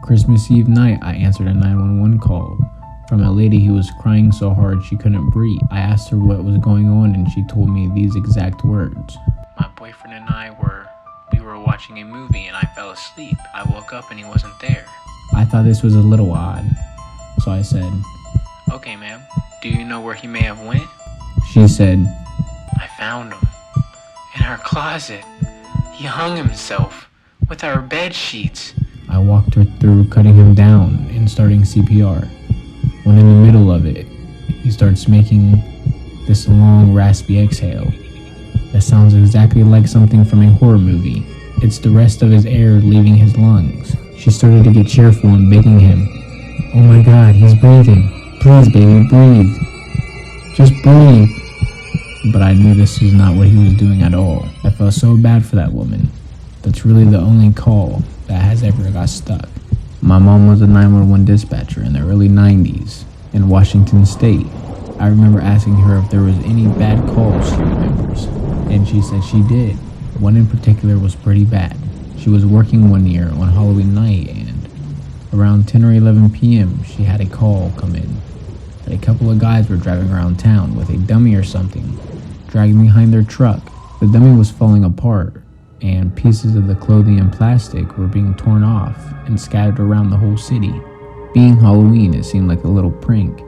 Christmas Eve night, I answered a 911 call from a lady who was crying so hard she couldn't breathe. I asked her what was going on and she told me these exact words. My boyfriend and I were watching a movie and I fell asleep. I woke up and he wasn't there. I thought this was a little odd, so I said, "Okay, ma'am, do you know where he may have went?" She said, "I found him in our closet. He hung himself with our bed sheets." I walked her through cutting him down and starting CPR. When in the middle of it, he starts making this long, raspy exhale that sounds exactly like something from a horror movie. It's the rest of his air leaving his lungs. She started to get cheerful and begging him, "Oh my God, he's breathing. Please, baby, breathe. Just breathe." But I knew this was not what he was doing at all. I felt so bad for that woman. That's really the only call that has ever got stuck. My mom was a 911 dispatcher in the early 90s in Washington State. I remember asking her if there was any bad calls she remembers, and she said she did. One in particular was pretty bad. She was working one year on Halloween night, and around 10 or 11 p.m. she had a call come in that a couple of guys were driving around town with a dummy or something, dragging behind their truck. The dummy was falling apart, and pieces of the clothing and plastic were being torn off and scattered around the whole city. Being Halloween, it seemed like a little prank,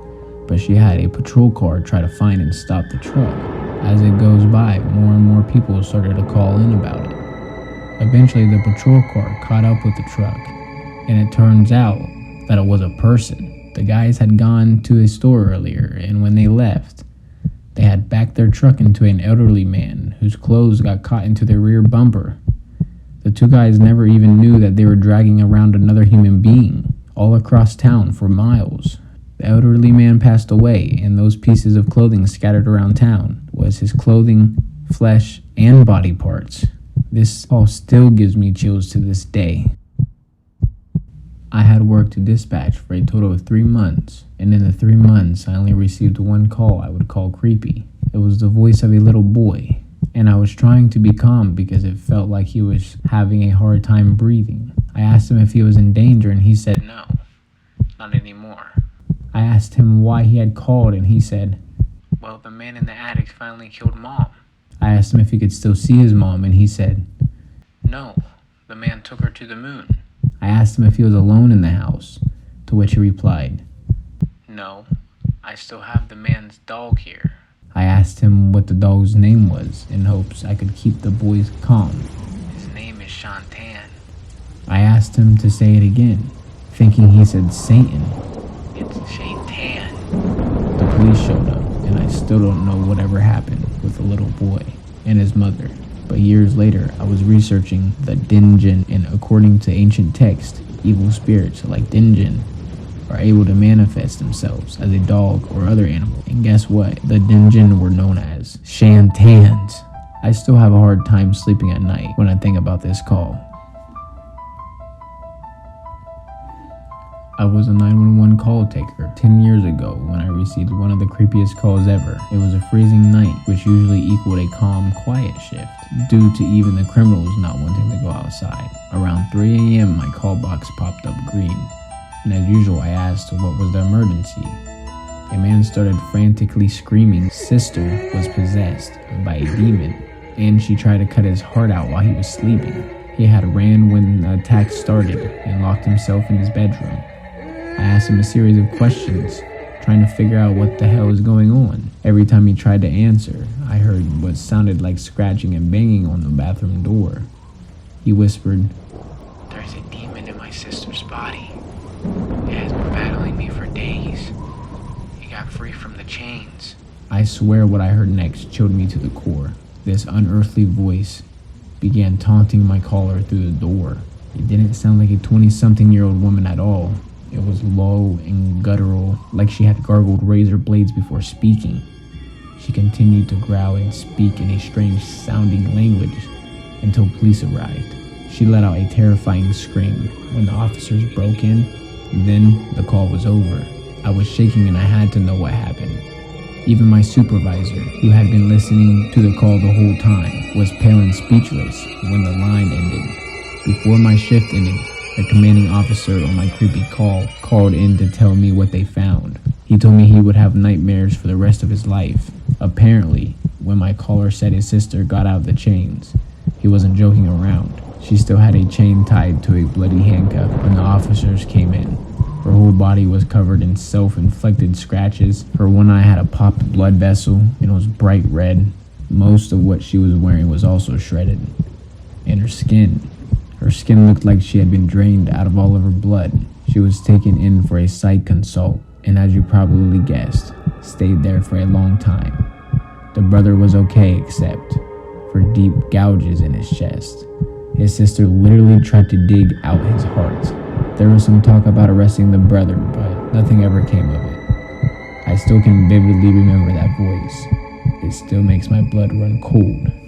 but she had a patrol car try to find and stop the truck. As it goes by, more and more people started to call in about it. Eventually, the patrol car caught up with the truck, and it turns out that it was a person. The guys had gone to a store earlier, and when they left, they had backed their truck into an elderly man whose clothes got caught into their rear bumper. The two guys never even knew that they were dragging around another human being all across town for miles. The elderly man passed away, and those pieces of clothing scattered around town was his clothing, flesh, and body parts. This all still gives me chills to this day. I had worked to dispatch for a total of 3 months, and in the 3 months I only received one call I would call creepy. It was the voice of a little boy, and I was trying to be calm because it felt like he was having a hard time breathing. I asked him if he was in danger, and he said "No, not anymore." I asked him why he had called, and he said, "Well, the man in the attic finally killed Mom." I asked him if he could still see his mom, and he said, "No, the man took her to the moon." I asked him if he was alone in the house, to which he replied, "No, I still have the man's dog here." I asked him what the dog's name was in hopes I could keep the boys calm. "His name is Shantan." I asked him to say it again, thinking he said Satan. "It's Shantan." The police showed up, and I still don't know whatever happened with the little boy and his mother. But years later, I was researching the Dinjin, and according to ancient texts, evil spirits like Dinjin are able to manifest themselves as a dog or other animal. And guess what? The Dinjin were known as Shantans. I still have a hard time sleeping at night when I think about this call. I was a 911 call taker 10 years ago when I received one of the creepiest calls ever. It was a freezing night, which usually equaled a calm, quiet shift, due to even the criminals not wanting to go outside. Around 3 a.m., my call box popped up green, and as usual, I asked what was the emergency. A man started frantically screaming sister was possessed by a demon, and she tried to cut his heart out while he was sleeping. He had ran when the attack started and locked himself in his bedroom. I asked him a series of questions, trying to figure out what the hell was going on. Every time he tried to answer, I heard what sounded like scratching and banging on the bathroom door. He whispered, "There's a demon in my sister's body. It has been battling me for days. It got free from the chains." I swear what I heard next chilled me to the core. This unearthly voice began taunting my caller through the door. It didn't sound like a 20-something-year-old woman at all. It was low and guttural, like she had gargled razor blades before speaking. She continued to growl and speak in a strange-sounding language until police arrived. She let out a terrifying scream when the officers broke in. Then the call was over. I was shaking and I had to know what happened. Even my supervisor, who had been listening to the call the whole time, was pale and speechless when the line ended. Before my shift ended, The commanding officer on my creepy call called in to tell me what they found. He told me he would have nightmares for the rest of his life. Apparently, when my caller said his sister got out the chains, he wasn't joking around. She still had a chain tied to a bloody handcuff when the officers came in. Her whole body was covered in self-inflicted scratches. Her one eye had a popped blood vessel and was bright red. Most of what she was wearing was also shredded. And her skin looked like she had been drained out of all of her blood. She was taken in for a psych consult, and as you probably guessed, stayed there for a long time. The brother was okay except for deep gouges in his chest. His sister literally tried to dig out his heart. There was some talk about arresting the brother, but nothing ever came of it. I still can vividly remember that voice. It still makes my blood run cold.